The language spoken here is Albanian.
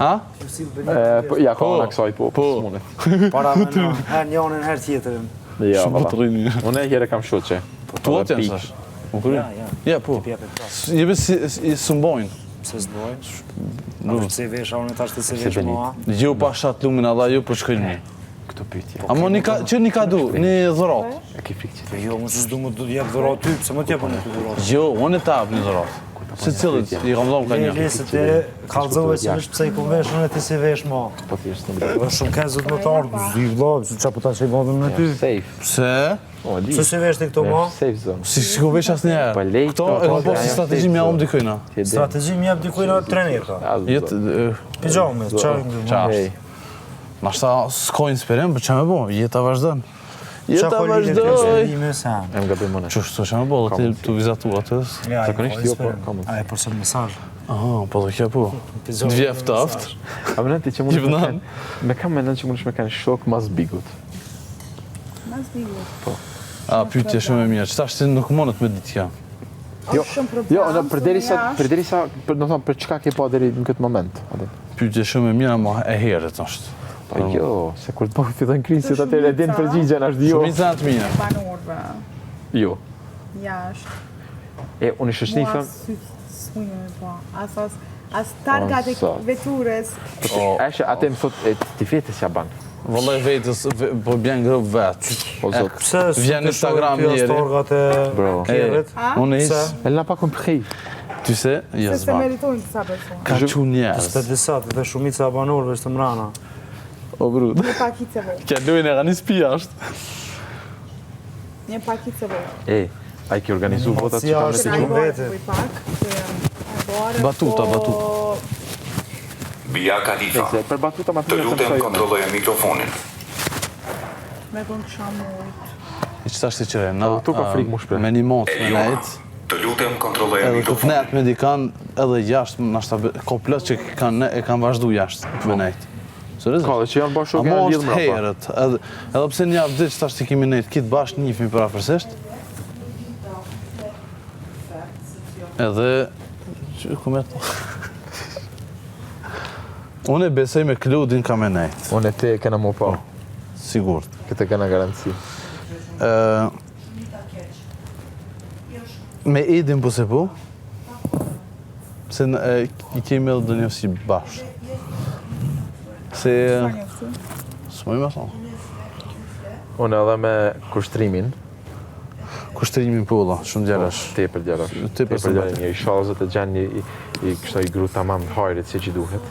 Ha? Ja, ka në kësaj, po. Para me në her njënën, her tjetërën. Ja, Shumë të rrini. Unë e herë kam shoqe. Tu atë janë sash? Ja, po. Jemi si sëmbojnë. Se s'bojnë. Nuk se vesha, unë tash të se vesh mua. Ju pa shat lumin Allah, ju për shkojnë mi. Këto pyetje. Amo që një ka du, një dhurat. E ke frikë që Jo, unë s'du më të jep dhurat ty, pëse më t'jep unë të dhurat. Jo, unë e tap një dhurat. Se cilët, i kam dhomë ka një. Lesë ti kalzove që vesh pëse i po vesh, unë e ti se vesh mua. po thjesht në Dhe shumë ka zot më të ardhë, zdi vla, që qa po ta që i vadhëm në ty. safe. Pse? Se se vesh të këto mua? Safe zone. Si shko vesh asë njerë. Po lej Këto e kom po si strategi mja umë dikojna. Strategi më jep dikujna trener ka. Jetë, Pijame, qarë qashtë. Nashta s'ko inspirim, për që me bo, jeta vazhdojnë. Jeta vazhdoj. Em gabim unë. Qështë që me bo, dhe ti të vizatu atës? Zakonisht jo, po ka mund. A e përse mesazh. Aha, po dhe kja po. Dvjef taft. A më ti që mund Jivnan. me kam mendon që mundesh me kanë shok mas bigut. Mas bigut. A, pyetje shumë e mirë. Qëta shtë nuk monët me ditë kja. Jo, Shumë problem. jo, përderisa, do të thonë për çka ke pa deri në këtë moment. Pyetje shumë e mirë, ama e herët është. Po jo, se kur të po fillon krisit atëherë e din përgjigjen është jo. Shumica të mirë. Banorëve. Jo. Jashtë. E unë i shëshnifëm, S'mujnë me po. As targat e veturës. Eshe atë më thot ti vetës ja ban. Vëllaj vetës, po bjen grëp vetë. O zot. Pse Vjen Instagram njeri. Storgat e Bro. kerrit. Unë isë, Elle n'a pas compris. ty se, Se jesë se ba. meritojnë kësa persona. Ka që njerës. Të disa të shumica e banorëve është të mrana. O brud. Një pakice vojë. Kja lujnë e ka një spi ashtë. Një pakice vojë. A i ki organizu votat që kam në Si të ku gjumë? vete. Batuta. Bia Khalifa, Për batuta ma të lutem kontrolloje mikrofonin. Me kënë kësha mujt. I qëta shtë qëre, na Tu ka frikë mu shpre. me një mos me Eliona, nejtë, të lutem kontrolloje edhe të mikrofonin. fnet me dikan edhe jashtë, nashta ko plët që e kanë vazhdu jashtë me nejtë. Sërëzë? Ka dhe që janë bashkë Amo janë është lidhë mrapa. herët, edhe pse një javë ditë që tash të kemi nejtë kitë bashkë njifmi për afërsisht. Edhe, që ku me të? Unë e besoj me Kludin ka me nejtë, Unë e te kena mu pa. sigurt. Këtë kena garanci. Me Edin po se po, se i kemi edhe dë njësi bashkë. Se, s'moj me thonë, Unë edhe me kushtrimin. kushtrimin po Allah, shumë djerash. Tepër djerash. Tepër Tepër djerash. Një i shallëzët e gjenë i kështu i gru tamam hajrit si që duhet.